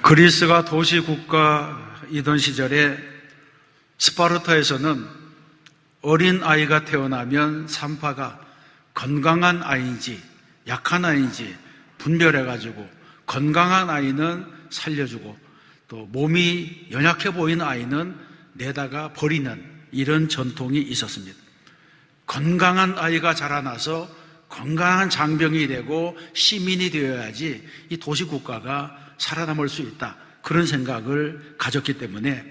그리스가 도시국가이던 시절에 스파르타에서는 어린 아이가 태어나면 산파가 건강한 아이인지 약한 아이인지 분별해가지고 건강한 아이는 살려주고 또 몸이 연약해 보이는 아이는 내다가 버리는 이런 전통이 있었습니다. 건강한 아이가 자라나서 건강한 장병이 되고 시민이 되어야지 이 도시국가가 살아남을 수 있다, 그런 생각을 가졌기 때문에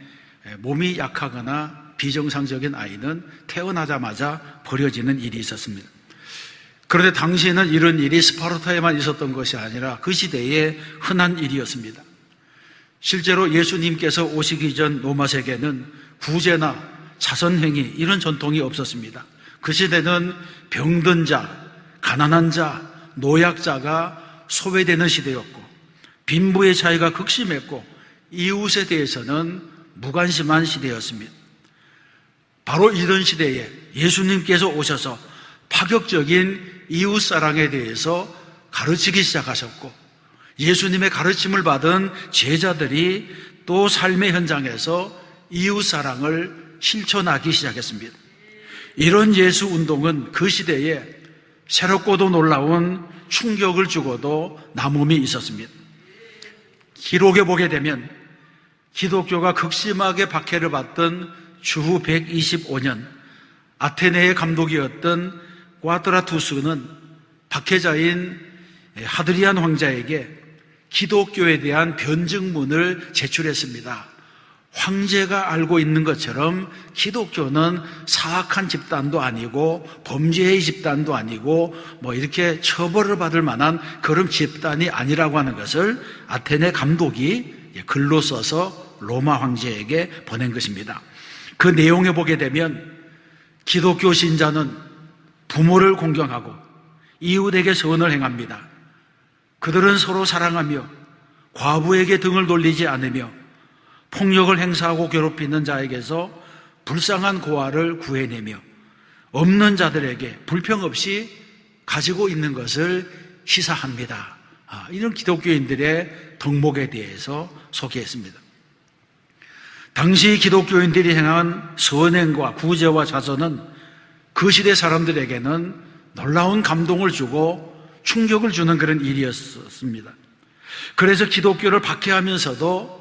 몸이 약하거나 비정상적인 아이는 태어나자마자 버려지는 일이 있었습니다. 그런데 당시에는 이런 일이 스파르타에만 있었던 것이 아니라 그 시대에 흔한 일이었습니다. 실제로 예수님께서 오시기 전 로마 세계는 구제나 자선행위 이런 전통이 없었습니다. 그 시대는 병든 자, 가난한 자, 노약자가 소외되는 시대였고 빈부의 차이가 극심했고 이웃에 대해서는 무관심한 시대였습니다. 바로 이런 시대에 예수님께서 오셔서 파격적인 이웃사랑에 대해서 가르치기 시작하셨고 예수님의 가르침을 받은 제자들이 또 삶의 현장에서 이웃사랑을 실천하기 시작했습니다. 이런 예수 운동은 그 시대에 새롭고도 놀라운 충격을 주고도 남음이 있었습니다. 기록에 보게 되면 기독교가 극심하게 박해를 받던 주후 125년 아테네의 감독이었던 꽈드라투스는 박해자인 하드리안 황제에게 기독교에 대한 변증문을 제출했습니다. 황제가 알고 있는 것처럼 기독교는 사악한 집단도 아니고 범죄의 집단도 아니고 이렇게 처벌을 받을 만한 그런 집단이 아니라고 하는 것을 아테네 감독이 글로 써서 로마 황제에게 보낸 것입니다. 그 내용에 보게 되면 기독교 신자는 부모를 공경하고 이웃에게 선을 행합니다. 그들은 서로 사랑하며 과부에게 등을 돌리지 않으며 폭력을 행사하고 괴롭히는 자에게서 불쌍한 고아를 구해내며 없는 자들에게 불평 없이 가지고 있는 것을 시사합니다. 이런 기독교인들의 덕목에 대해서 소개했습니다. 당시 기독교인들이 행한 선행과 구제와 자선은 그 시대 사람들에게는 놀라운 감동을 주고 충격을 주는 그런 일이었습니다. 그래서 기독교를 박해하면서도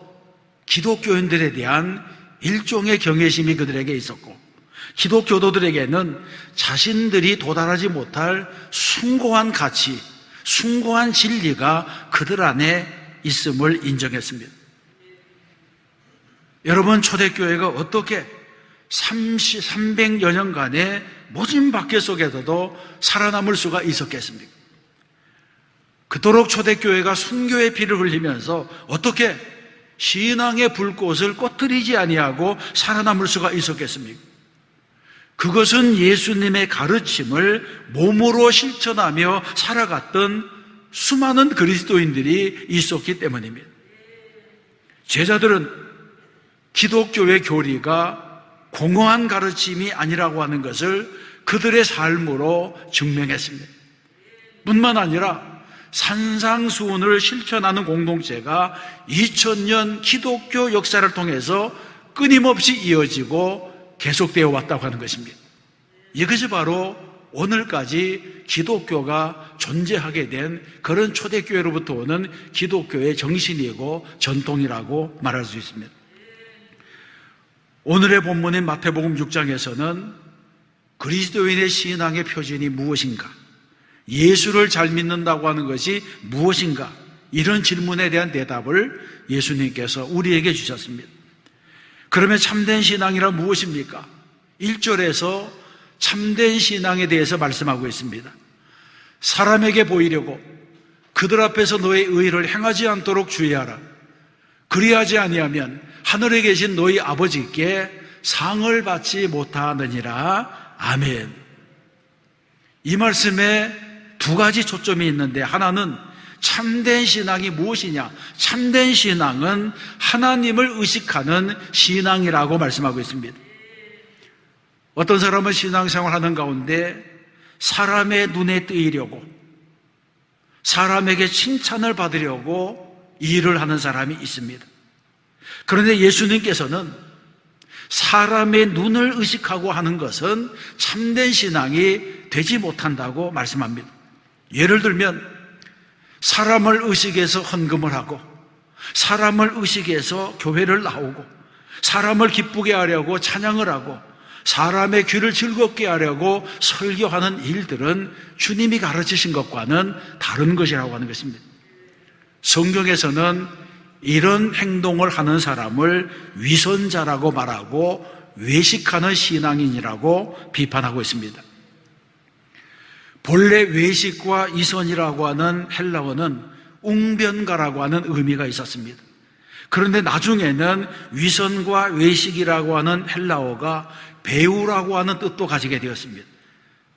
기독교인들에 대한 일종의 경외심이 그들에게 있었고 기독교도들에게는 자신들이 도달하지 못할 숭고한 가치, 숭고한 진리가 그들 안에 있음을 인정했습니다. 여러분, 초대교회가 어떻게 300여 년간의 모진 박해 속에서도 살아남을 수가 있었겠습니까? 그토록 초대교회가 순교의 피를 흘리면서 어떻게 신앙의 불꽃을 꺼뜨리지 아니하고 살아남을 수가 있었겠습니까? 그것은 예수님의 가르침을 몸으로 실천하며 살아갔던 수많은 그리스도인들이 있었기 때문입니다. 제자들은 기독교의 교리가 공허한 가르침이 아니라고 하는 것을 그들의 삶으로 증명했습니다. 뿐만 아니라 산상수훈을 실천하는 공동체가 2000년 기독교 역사를 통해서 끊임없이 이어지고 계속되어 왔다고 하는 것입니다. 이것이 바로 오늘까지 기독교가 존재하게 된 그런 초대교회로부터 오는 기독교의 정신이고 전통이라고 말할 수 있습니다. 오늘의 본문인 마태복음 6장에서는 그리스도인의 신앙의 표준이 무엇인가, 예수를 잘 믿는다고 하는 것이 무엇인가, 이런 질문에 대한 대답을 예수님께서 우리에게 주셨습니다. 그러면 참된 신앙이란 무엇입니까? 1절에서 참된 신앙에 대해서 말씀하고 있습니다. 사람에게 보이려고 그들 앞에서 너의 의를 행하지 않도록 주의하라. 그리하지 아니하면 하늘에 계신 너희 아버지께 상을 받지 못하느니라. 아멘. 이 말씀에 두 가지 초점이 있는데, 하나는 참된 신앙이 무엇이냐? 참된 신앙은 하나님을 의식하는 신앙이라고 말씀하고 있습니다. 어떤 사람은 신앙생활 하는 가운데 사람의 눈에 띄려고, 사람에게 칭찬을 받으려고 일을 하는 사람이 있습니다. 그런데 예수님께서는 사람의 눈을 의식하고 하는 것은 참된 신앙이 되지 못한다고 말씀합니다. 예를 들면 사람을 의식해서 헌금을 하고, 사람을 의식해서 교회를 나오고, 사람을 기쁘게 하려고 찬양을 하고, 사람의 귀를 즐겁게 하려고 설교하는 일들은 주님이 가르치신 것과는 다른 것이라고 하는 것입니다. 성경에서는 이런 행동을 하는 사람을 위선자라고 말하고 외식하는 신앙인이라고 비판하고 있습니다. 본래 외식과 위선이라고 하는 헬라어는 웅변가라고 하는 의미가 있었습니다. 그런데 나중에는 위선과 외식이라고 하는 헬라어가 배우라고 하는 뜻도 가지게 되었습니다.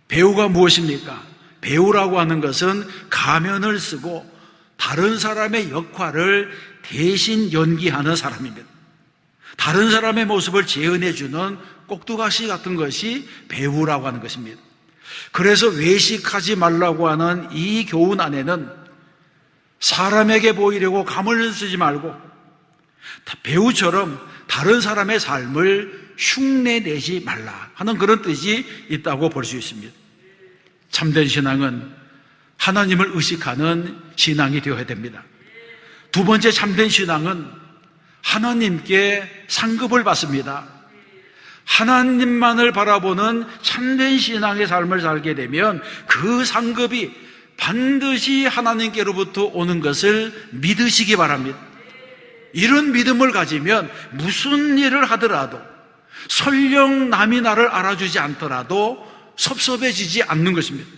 배우가 무엇입니까? 배우라고 하는 것은 가면을 쓰고 다른 사람의 역할을 대신 연기하는 사람입니다. 다른 사람의 모습을 재현해주는 꼭두가시 같은 것이 배우라고 하는 것입니다. 그래서 외식하지 말라고 하는 이 교훈 안에는 사람에게 보이려고 가면을 쓰지 말고 배우처럼 다른 사람의 삶을 흉내내지 말라 하는 그런 뜻이 있다고 볼 수 있습니다. 참된 신앙은 하나님을 의식하는 신앙이 되어야 됩니다. 두 번째 참된 신앙은 하나님께 상급을 받습니다. 하나님만을 바라보는 참된 신앙의 삶을 살게 되면 그 상급이 반드시 하나님께로부터 오는 것을 믿으시기 바랍니다. 이런 믿음을 가지면 무슨 일을 하더라도 설령 남이 나를 알아주지 않더라도 섭섭해지지 않는 것입니다.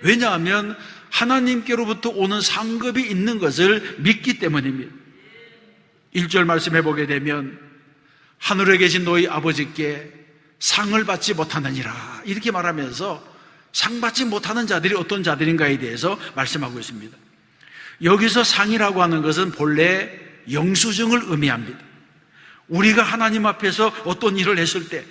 왜냐하면 하나님께로부터 오는 상급이 있는 것을 믿기 때문입니다. 1절 말씀해 보게 되면 하늘에 계신 너희 아버지께 상을 받지 못하느니라 이렇게 말하면서 상 받지 못하는 자들이 어떤 자들인가에 대해서 말씀하고 있습니다. 여기서 상이라고 하는 것은 본래 영수증을 의미합니다. 우리가 하나님 앞에서 어떤 일을 했을 때,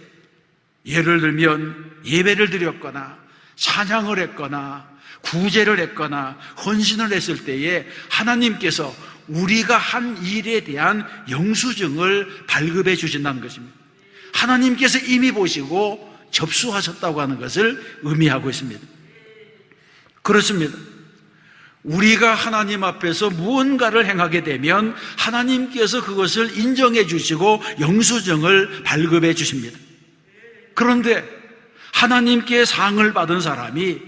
예를 들면 예배를 드렸거나 찬양을 했거나 구제를 했거나 헌신을 했을 때에 하나님께서 우리가 한 일에 대한 영수증을 발급해 주신다는 것입니다. 하나님께서 이미 보시고 접수하셨다고 하는 것을 의미하고 있습니다. 그렇습니다. 우리가 하나님 앞에서 무언가를 행하게 되면 하나님께서 그것을 인정해 주시고 영수증을 발급해 주십니다. 그런데 하나님께 상을 받은 사람이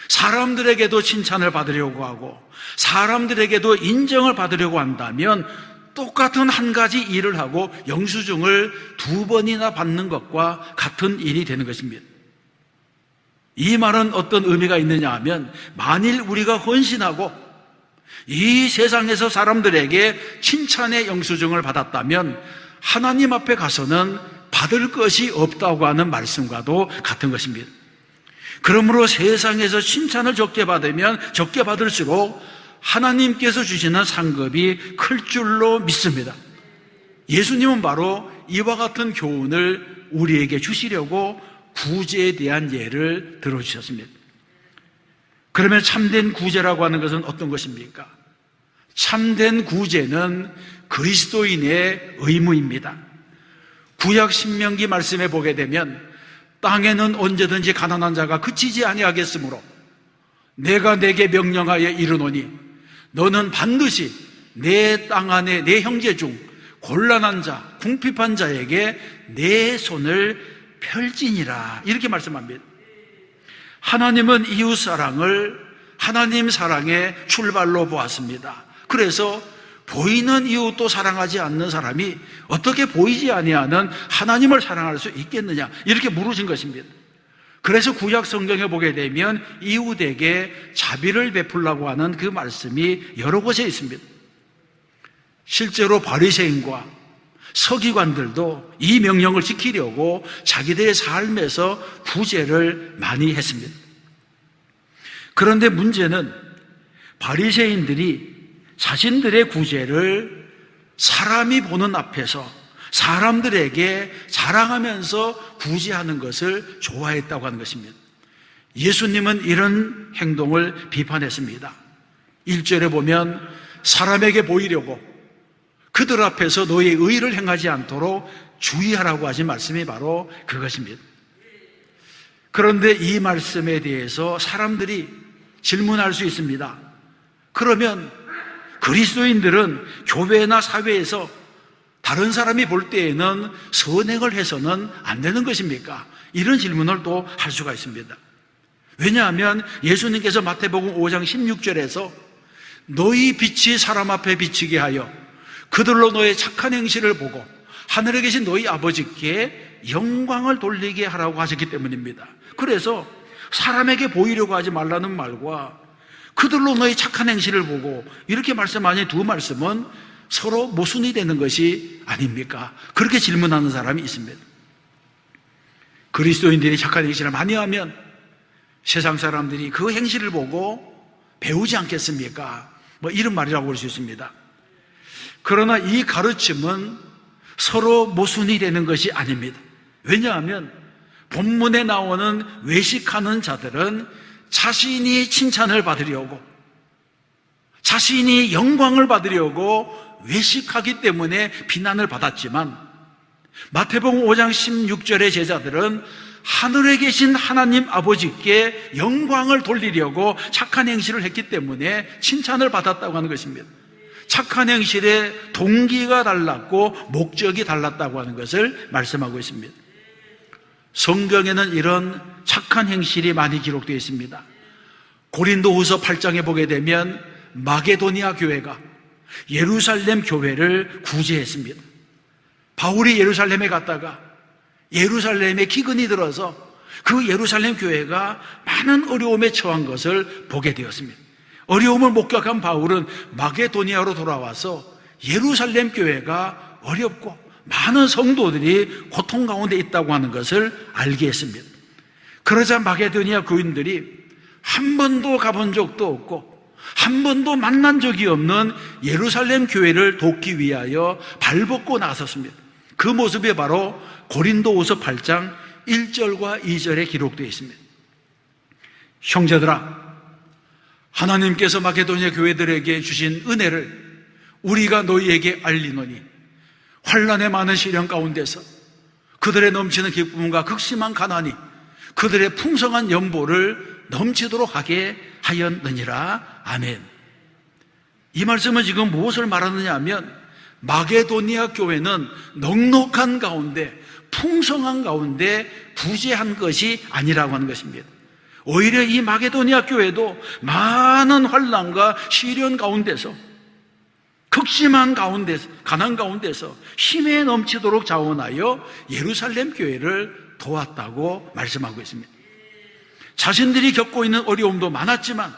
사람들에게도 칭찬을 받으려고 하고 사람들에게도 인정을 받으려고 한다면 똑같은 한 가지 일을 하고 영수증을 2번이나 받는 것과 같은 일이 되는 것입니다. 이 말은 어떤 의미가 있느냐 하면, 만일 우리가 헌신하고 이 세상에서 사람들에게 칭찬의 영수증을 받았다면 하나님 앞에 가서는 받을 것이 없다고 하는 말씀과도 같은 것입니다. 그러므로 세상에서 칭찬을 적게 받으면 적게 받을수록 하나님께서 주시는 상급이 클 줄로 믿습니다. 예수님은 바로 이와 같은 교훈을 우리에게 주시려고 구제에 대한 예를 들어주셨습니다. 그러면 참된 구제라고 하는 것은 어떤 것입니까? 참된 구제는 그리스도인의 의무입니다. 구약 신명기 말씀에 보게 되면 땅에는 언제든지 가난한 자가 그치지 아니하겠으므로 내가 내게 명령하여 이르노니 너는 반드시 내 땅 안에 내 형제 중 곤란한 자, 궁핍한 자에게 내 손을 펼지니라 이렇게 말씀합니다. 하나님은 이웃사랑을 하나님 사랑의 출발로 보았습니다. 그래서 보이는 이웃도 사랑하지 않는 사람이 어떻게 보이지 아니하는 하나님을 사랑할 수 있겠느냐 이렇게 물으신 것입니다. 그래서 구약 성경에 보게 되면 이웃에게 자비를 베풀라고 하는 그 말씀이 여러 곳에 있습니다. 실제로 바리새인과 서기관들도 이 명령을 지키려고 자기들의 삶에서 구제를 많이 했습니다. 그런데 문제는 바리새인들이 자신들의 구제를 사람이 보는 앞에서 사람들에게 자랑하면서 구제하는 것을 좋아했다고 하는 것입니다. 예수님은 이런 행동을 비판했습니다. 1절에 보면 사람에게 보이려고 그들 앞에서 너의 의를 행하지 않도록 주의하라고 하신 말씀이 바로 그것입니다. 그런데 이 말씀에 대해서 사람들이 질문할 수 있습니다. 그러면 그리스도인들은 교회나 사회에서 다른 사람이 볼 때에는 선행을 해서는 안 되는 것입니까? 이런 질문을 또 할 수가 있습니다. 왜냐하면 예수님께서 마태복음 5장 16절에서 너희 빛이 사람 앞에 비치게 하여 그들로 너의 착한 행실을 보고 하늘에 계신 너희 아버지께 영광을 돌리게 하라고 하셨기 때문입니다. 그래서 사람에게 보이려고 하지 말라는 말과 그들로 너희 착한 행실을 보고 이렇게 말씀하신 두 말씀은 서로 모순이 되는 것이 아닙니까? 그렇게 질문하는 사람이 있습니다. 그리스도인들이 착한 행실을 많이 하면 세상 사람들이 그 행실을 보고 배우지 않겠습니까? 이런 말이라고 볼 수 있습니다. 그러나 이 가르침은 서로 모순이 되는 것이 아닙니다. 왜냐하면 본문에 나오는 외식하는 자들은 자신이 칭찬을 받으려고, 자신이 영광을 받으려고 외식하기 때문에 비난을 받았지만 마태복음 5장 16절의 제자들은 하늘에 계신 하나님 아버지께 영광을 돌리려고 착한 행실을 했기 때문에 칭찬을 받았다고 하는 것입니다. 착한 행실의 동기가 달랐고 목적이 달랐다고 하는 것을 말씀하고 있습니다. 성경에는 이런 착한 행실이 많이 기록되어 있습니다. 고린도후서 8장에 보게 되면 마게도니아 교회가 예루살렘 교회를 구제했습니다. 바울이 예루살렘에 갔다가 예루살렘에 기근이 들어서 그 예루살렘 교회가 많은 어려움에 처한 것을 보게 되었습니다. 어려움을 목격한 바울은 마게도니아로 돌아와서 예루살렘 교회가 어렵고 많은 성도들이 고통 가운데 있다고 하는 것을 알게 했습니다. 그러자 마게도니아 교인들이 한 번도 가본 적도 없고 한 번도 만난 적이 없는 예루살렘 교회를 돕기 위하여 발벗고 나섰습니다. 그 모습이 바로 고린도후서 8장 1절과 2절에 기록되어 있습니다. 형제들아, 하나님께서 마게도니아 교회들에게 주신 은혜를 우리가 너희에게 알리노니 환난의 많은 시련 가운데서 그들의 넘치는 기쁨과 극심한 가난이 그들의 풍성한 연보를 넘치도록 하게 하였느니라. 아멘. 이 말씀은 지금 무엇을 말하느냐 하면 마게도니아 교회는 넉넉한 가운데 풍성한 가운데 부재한 것이 아니라고 하는 것입니다. 오히려 이 마게도니아 교회도 많은 환난과 시련 가운데서 극심한 가운데서 가난 가운데서 힘에 넘치도록 자원하여 예루살렘 교회를 도왔다고 말씀하고 있습니다. 자신들이 겪고 있는 어려움도 많았지만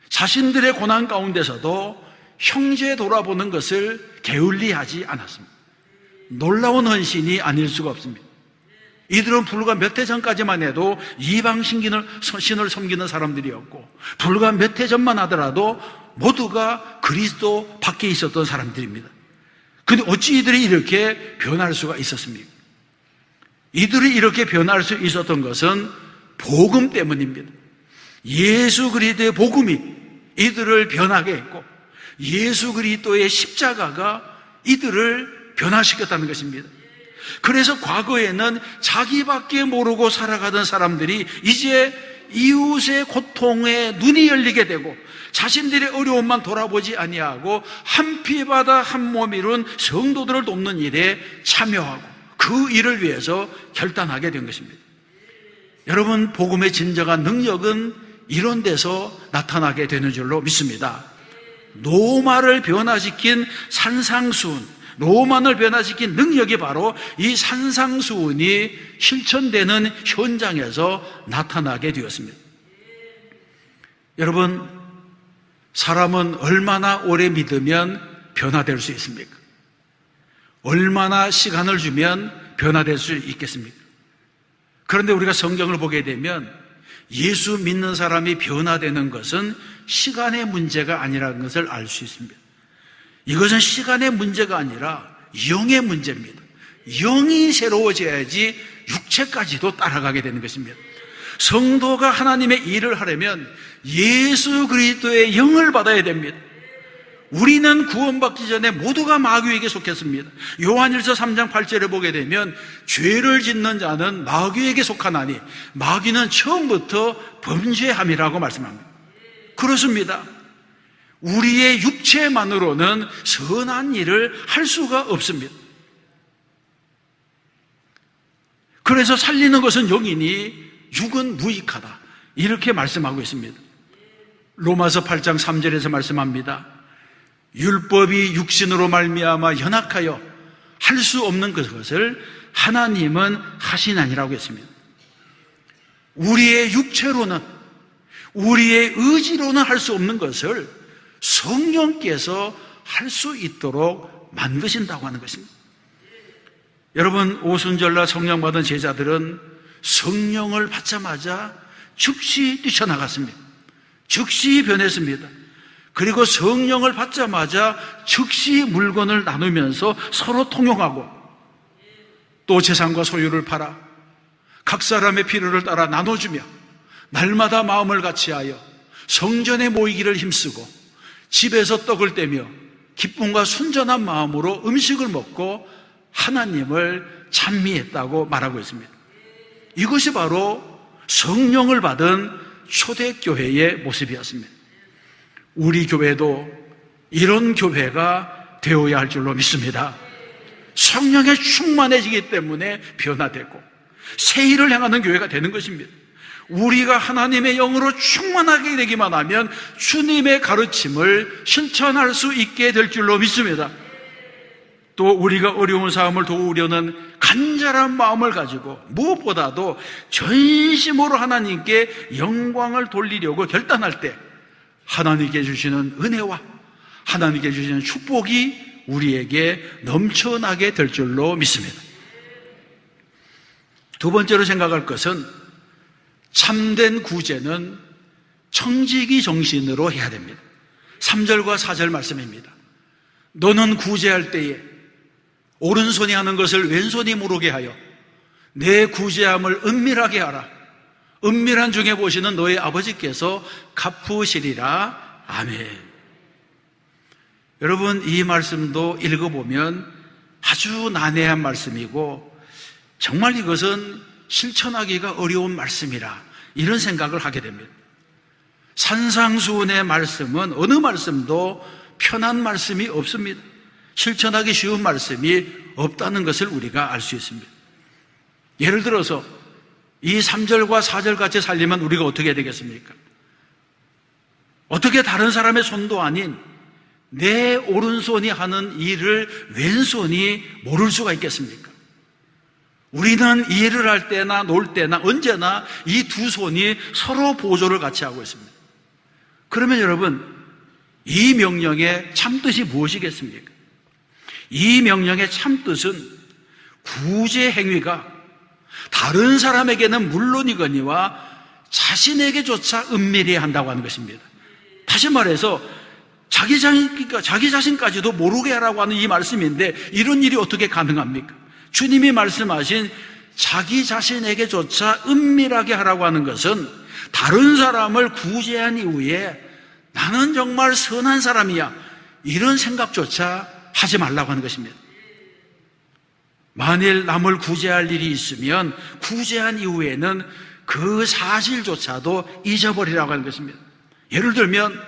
자신들의 고난 가운데서도 형제 돌아보는 것을 게을리하지 않았습니다. 놀라운 헌신이 아닐 수가 없습니다. 이들은 불과 몇 해 전까지만 해도 이방 신을 섬기는 사람들이었고 불과 몇 해 전만 하더라도 모두가 그리스도 밖에 있었던 사람들입니다. 그런데 어찌 이들이 이렇게 변할 수가 있었습니까? 이들이 이렇게 변할 수 있었던 것은 복음 때문입니다. 예수 그리스도의 복음이 이들을 변하게 했고 예수 그리스도의 십자가가 이들을 변화시켰다는 것입니다. 그래서 과거에는 자기밖에 모르고 살아가던 사람들이 이제 이웃의 고통에 눈이 열리게 되고 자신들의 어려움만 돌아보지 아니하고 한 피바다 한 몸 이룬 성도들을 돕는 일에 참여하고 그 일을 위해서 결단하게 된 것입니다. 여러분, 복음의 진정한 능력은 이런 데서 나타나게 되는 줄로 믿습니다. 노마를 변화시킨 산상수훈, 노만을 변화시킨 능력이 바로 이 산상수훈이 실천되는 현장에서 나타나게 되었습니다. 여러분, 사람은 얼마나 오래 믿으면 변화될 수 있습니까? 얼마나 시간을 주면 변화될 수 있겠습니까? 그런데 우리가 성경을 보게 되면 예수 믿는 사람이 변화되는 것은 시간의 문제가 아니라는 것을 알 수 있습니다. 이것은 시간의 문제가 아니라 영의 문제입니다. 영이 새로워져야지 육체까지도 따라가게 되는 것입니다. 성도가 하나님의 일을 하려면 예수 그리스도의 영을 받아야 됩니다. 우리는 구원받기 전에 모두가 마귀에게 속했습니다. 요한일서 3장 8절에 보게 되면 죄를 짓는 자는 마귀에게 속하나니 마귀는 처음부터 범죄함이라고 말씀합니다. 그렇습니다. 우리의 육체만으로는 선한 일을 할 수가 없습니다. 그래서 살리는 것은 영이니 육은 무익하다, 이렇게 말씀하고 있습니다. 로마서 8장 3절에서 말씀합니다. 율법이 육신으로 말미암아 연약하여 할 수 없는 것을 하나님은 하시나니라고 했습니다. 우리의 육체로는, 우리의 의지로는 할 수 없는 것을 성령께서 할 수 있도록 만드신다고 하는 것입니다. 여러분, 오순절날 성령 받은 제자들은 성령을 받자마자 즉시 뛰쳐나갔습니다. 즉시 변했습니다. 그리고 성령을 받자마자 즉시 물건을 나누면서 서로 통용하고, 또 재산과 소유를 팔아 각 사람의 필요를 따라 나눠주며 날마다 마음을 같이하여 성전에 모이기를 힘쓰고 집에서 떡을 떼며 기쁨과 순전한 마음으로 음식을 먹고 하나님을 찬미했다고 말하고 있습니다. 이것이 바로 성령을 받은 초대교회의 모습이었습니다. 우리 교회도 이런 교회가 되어야 할 줄로 믿습니다. 성령에 충만해지기 때문에 변화되고 새 일을 행하는 교회가 되는 것입니다. 우리가 하나님의 영으로 충만하게 되기만 하면 주님의 가르침을 실천할 수 있게 될 줄로 믿습니다. 또 우리가 어려운 사람을 도우려는 간절한 마음을 가지고 무엇보다도 전심으로 하나님께 영광을 돌리려고 결단할 때 하나님께 주시는 은혜와 하나님께 주시는 축복이 우리에게 넘쳐나게 될 줄로 믿습니다. 두 번째로 생각할 것은 참된 구제는 청지기 정신으로 해야 됩니다. 3절과 4절 말씀입니다. 너는 구제할 때에 오른손이 하는 것을 왼손이 모르게 하여 내 구제함을 은밀하게 하라. 은밀한 중에 보시는 너의 아버지께서 갚으시리라. 아멘. 여러분, 이 말씀도 읽어보면 아주 난해한 말씀이고 정말 이것은 실천하기가 어려운 말씀이라, 이런 생각을 하게 됩니다. 산상수훈의 말씀은 어느 말씀도 편한 말씀이 없습니다. 실천하기 쉬운 말씀이 없다는 것을 우리가 알 수 있습니다. 예를 들어서 이 3절과 4절 같이 살리면 우리가 어떻게 해야 되겠습니까? 어떻게 다른 사람의 손도 아닌 내 오른손이 하는 일을 왼손이 모를 수가 있겠습니까? 우리는 일을 할 때나 놀 때나 언제나 이 두 손이 서로 보조를 같이 하고 있습니다. 그러면 여러분, 이 명령의 참뜻이 무엇이겠습니까? 이 명령의 참뜻은 구제 행위가 다른 사람에게는 물론이거니와 자신에게조차 은밀히 한다고 하는 것입니다. 다시 말해서 자기 자신까지도 모르게 하라고 하는 이 말씀인데, 이런 일이 어떻게 가능합니까? 주님이 말씀하신 자기 자신에게조차 은밀하게 하라고 하는 것은 다른 사람을 구제한 이후에 나는 정말 선한 사람이야, 이런 생각조차 하지 말라고 하는 것입니다. 만일 남을 구제할 일이 있으면 구제한 이후에는 그 사실조차도 잊어버리라고 하는 것입니다. 예를 들면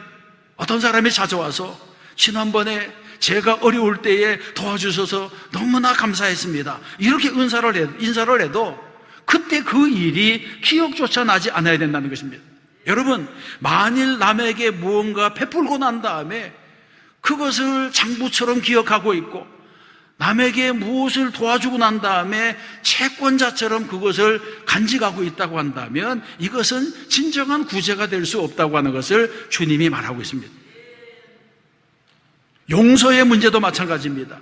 어떤 사람이 찾아와서 지난번에 제가 어려울 때에 도와주셔서 너무나 감사했습니다, 이렇게 인사를 해도 그때 그 일이 기억조차 나지 않아야 된다는 것입니다. 여러분, 만일 남에게 무언가 베풀고 난 다음에 그것을 장부처럼 기억하고 있고 남에게 무엇을 도와주고 난 다음에 채권자처럼 그것을 간직하고 있다고 한다면 이것은 진정한 구제가 될 수 없다고 하는 것을 주님이 말하고 있습니다. 용서의 문제도 마찬가지입니다.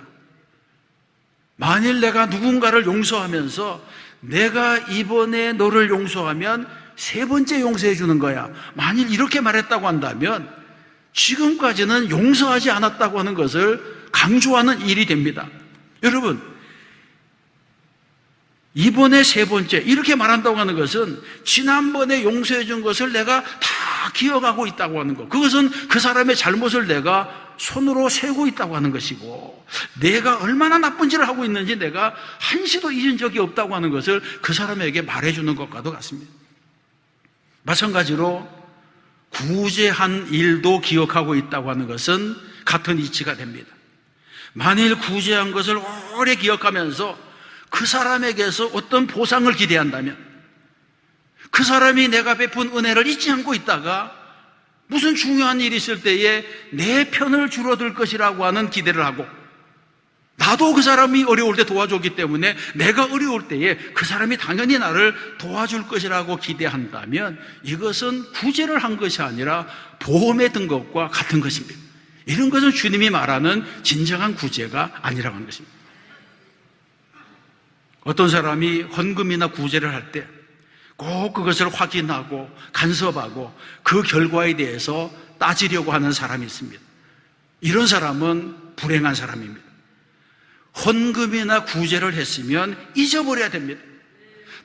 만일 내가 누군가를 용서하면서 내가 이번에 너를 용서하면 세 번째 용서해 주는 거야, 만일 이렇게 말했다고 한다면 지금까지는 용서하지 않았다고 하는 것을 강조하는 일이 됩니다. 여러분, 이번에 세 번째 이렇게 말한다고 하는 것은 지난번에 용서해 준 것을 내가 다 다 기억하고 있다고 하는 것. 그것은 그 사람의 잘못을 내가 손으로 세고 있다고 하는 것이고, 내가 얼마나 나쁜지를 하고 있는지 내가 한시도 잊은 적이 없다고 하는 것을 그 사람에게 말해주는 것과도 같습니다. 마찬가지로 구제한 일도 기억하고 있다고 하는 것은 같은 이치가 됩니다. 만일 구제한 것을 오래 기억하면서 그 사람에게서 어떤 보상을 기대한다면, 그 사람이 내가 베푼 은혜를 잊지 않고 있다가 무슨 중요한 일이 있을 때에 내 편을 줄어들 것이라고 하는 기대를 하고, 나도 그 사람이 어려울 때 도와줬기 때문에 내가 어려울 때에 그 사람이 당연히 나를 도와줄 것이라고 기대한다면, 이것은 구제를 한 것이 아니라 보험에 든 것과 같은 것입니다. 이런 것은 주님이 말하는 진정한 구제가 아니라고 하는 것입니다. 어떤 사람이 헌금이나 구제를 할 때 꼭 그것을 확인하고 간섭하고 그 결과에 대해서 따지려고 하는 사람이 있습니다. 이런 사람은 불행한 사람입니다. 헌금이나 구제를 했으면 잊어버려야 됩니다.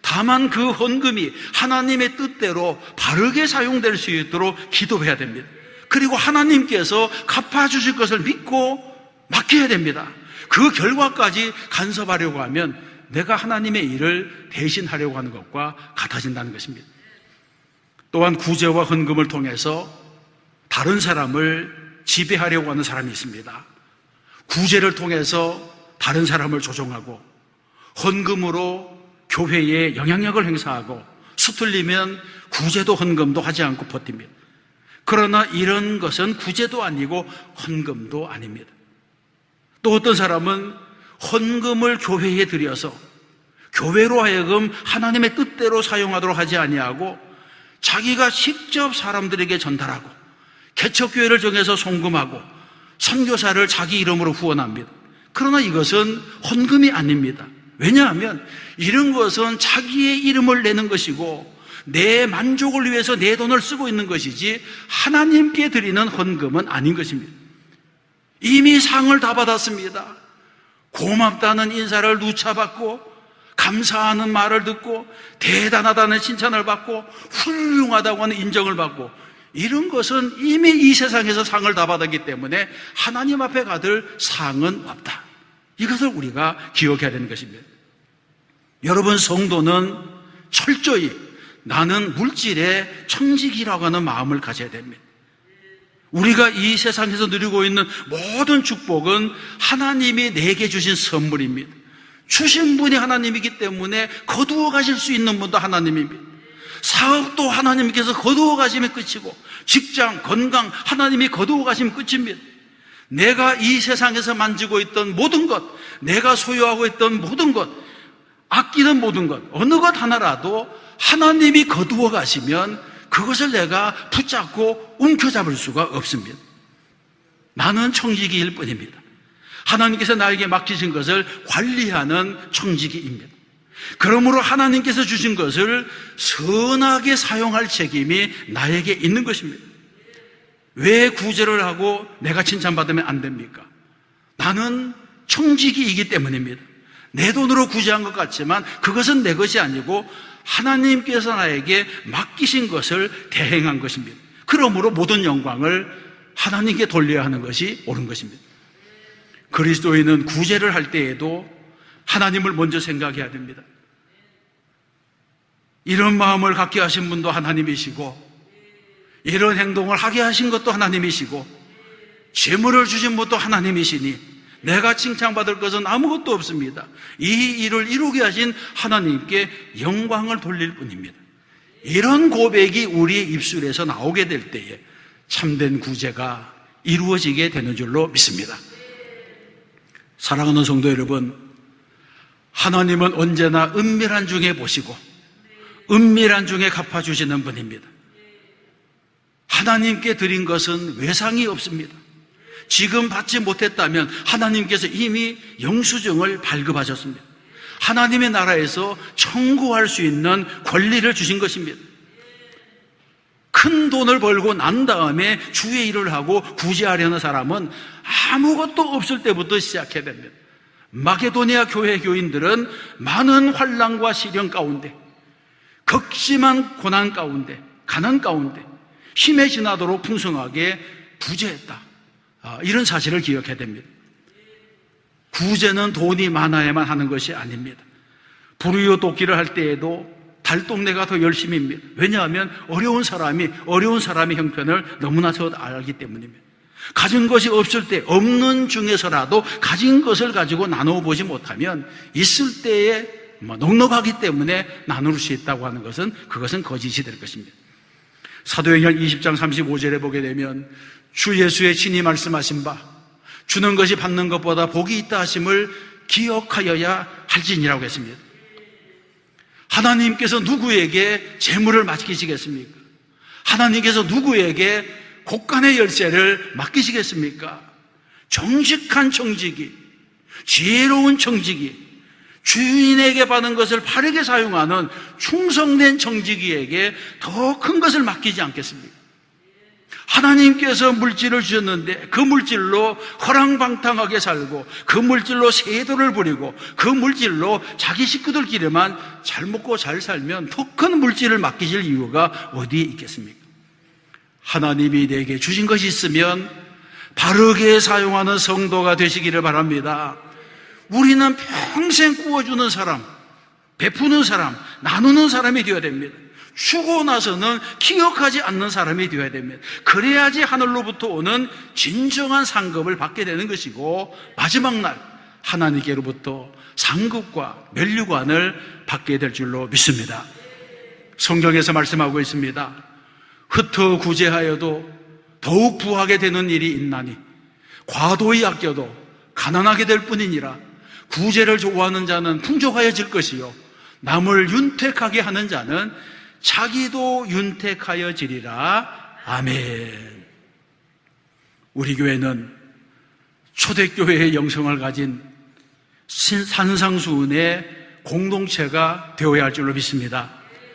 다만 그 헌금이 하나님의 뜻대로 바르게 사용될 수 있도록 기도해야 됩니다. 그리고 하나님께서 갚아주실 것을 믿고 맡겨야 됩니다. 그 결과까지 간섭하려고 하면 내가 하나님의 일을 대신하려고 하는 것과 같아진다는 것입니다. 또한 구제와 헌금을 통해서 다른 사람을 지배하려고 하는 사람이 있습니다. 구제를 통해서 다른 사람을 조종하고, 헌금으로 교회에 영향력을 행사하고, 수틀리면 구제도 헌금도 하지 않고 버팁니다. 그러나 이런 것은 구제도 아니고 헌금도 아닙니다. 또 어떤 사람은 헌금을 교회에 들여서 교회로 하여금 하나님의 뜻대로 사용하도록 하지 아니하고 자기가 직접 사람들에게 전달하고, 개척교회를 정해서 송금하고, 선교사를 자기 이름으로 후원합니다. 그러나 이것은 헌금이 아닙니다. 왜냐하면 이런 것은 자기의 이름을 내는 것이고 내 만족을 위해서 내 돈을 쓰고 있는 것이지 하나님께 드리는 헌금은 아닌 것입니다. 이미 상을 다 받았습니다. 고맙다는 인사를 누차 받고, 감사하는 말을 듣고, 대단하다는 칭찬을 받고, 훌륭하다고 하는 인정을 받고, 이런 것은 이미 이 세상에서 상을 다 받았기 때문에 하나님 앞에 받을 상은 없다. 이것을 우리가 기억해야 되는 것입니다. 여러분, 성도는 철저히 나는 물질의 청지기라고 하는 마음을 가져야 됩니다. 우리가 이 세상에서 누리고 있는 모든 축복은 하나님이 내게 주신 선물입니다. 주신 분이 하나님이기 때문에 거두어 가실 수 있는 분도 하나님입니다. 사업도 하나님께서 거두어 가시면 끝이고, 직장, 건강 하나님이 거두어 가시면 끝입니다. 내가 이 세상에서 만지고 있던 모든 것, 내가 소유하고 있던 모든 것, 아끼는 모든 것, 어느 것 하나라도 하나님이 거두어 가시면 그것을 내가 붙잡고 움켜잡을 수가 없습니다. 나는 청지기일 뿐입니다. 하나님께서 나에게 맡기신 것을 관리하는 청지기입니다. 그러므로 하나님께서 주신 것을 선하게 사용할 책임이 나에게 있는 것입니다. 왜 구제를 하고 내가 칭찬받으면 안 됩니까? 나는 청지기이기 때문입니다. 내 돈으로 구제한 것 같지만 그것은 내 것이 아니고 하나님께서 나에게 맡기신 것을 대행한 것입니다. 그러므로 모든 영광을 하나님께 돌려야 하는 것이 옳은 것입니다. 그리스도인은 구제를 할 때에도 하나님을 먼저 생각해야 됩니다. 이런 마음을 갖게 하신 분도 하나님이시고, 이런 행동을 하게 하신 것도 하나님이시고, 재물을 주신 분도 하나님이시니 내가 칭찬받을 것은 아무것도 없습니다. 이 일을 이루게 하신 하나님께 영광을 돌릴 뿐입니다. 이런 고백이 우리의 입술에서 나오게 될 때에 참된 구제가 이루어지게 되는 줄로 믿습니다. 사랑하는 성도 여러분, 하나님은 언제나 은밀한 중에 보시고 은밀한 중에 갚아주시는 분입니다. 하나님께 드린 것은 외상이 없습니다. 지금 받지 못했다면 하나님께서 이미 영수증을 발급하셨습니다. 하나님의 나라에서 청구할 수 있는 권리를 주신 것입니다. 큰 돈을 벌고 난 다음에 주의 일을 하고 구제하려는 사람은 아무것도 없을 때부터 시작해야 됩니다. 마게도니아 교회 교인들은 많은 환난과 시련 가운데, 극심한 고난 가운데, 가난 가운데 힘에 지나도록 풍성하게 부재했다. 이런 사실을 기억해야 됩니다. 구제는 돈이 많아야만 하는 것이 아닙니다. 불우이웃 돕기를 할 때에도 달동네가 더 열심히 합니다. 왜냐하면 어려운 사람의 형편을 너무나 잘 알기 때문입니다. 가진 것이 없을 때 없는 중에서라도 가진 것을 가지고 나눠보지 못하면 있을 때에 넉넉하기 때문에 나눌 수 있다고 하는 것은 그것은 거짓이 될 것입니다. 사도행전 20장 35절에 보게 되면 주 예수의 친히 말씀하신 바 주는 것이 받는 것보다 복이 있다 하심을 기억하여야 할지니라고 했습니다. 하나님께서 누구에게 재물을 맡기시겠습니까? 하나님께서 누구에게 곳간의 열쇠를 맡기시겠습니까? 정직한 청지기, 지혜로운 청지기, 주인에게 받은 것을 바르게 사용하는 충성된 청지기에게 더 큰 것을 맡기지 않겠습니까? 하나님께서 물질을 주셨는데 그 물질로 허랑방탕하게 살고 그 물질로 세도를 부리고 그 물질로 자기 식구들끼리만 잘 먹고 잘 살면 더 큰 물질을 맡기실 이유가 어디에 있겠습니까? 하나님이 내게 주신 것이 있으면 바르게 사용하는 성도가 되시기를 바랍니다. 우리는 평생 구워주는 사람, 베푸는 사람, 나누는 사람이 되어야 됩니다. 주고 나서는 기억하지 않는 사람이 되어야 됩니다. 그래야지 하늘로부터 오는 진정한 상급을 받게 되는 것이고 마지막 날 하나님께로부터 상급과 면류관을 받게 될 줄로 믿습니다. 성경에서 말씀하고 있습니다. 흩어 구제하여도 더욱 부하게 되는 일이 있나니 과도히 아껴도 가난하게 될 뿐이니라. 구제를 좋아하는 자는 풍족하여질 것이요 남을 윤택하게 하는 자는 자기도 윤택하여지리라. 아멘. 우리 교회는 초대교회의 영성을 가진 산상수훈의 공동체가 되어야 할 줄로 믿습니다.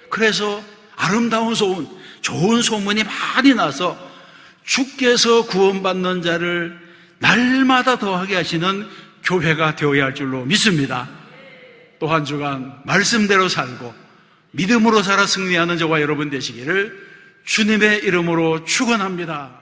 그래서 아름다운 소문, 좋은 소문이 많이 나서 주께서 구원받는 자를 날마다 더하게 하시는 교회가 되어야 할 줄로 믿습니다. 또 한 주간 말씀대로 살고 믿음으로 살아 승리하는 저와 여러분 되시기를 주님의 이름으로 축원합니다.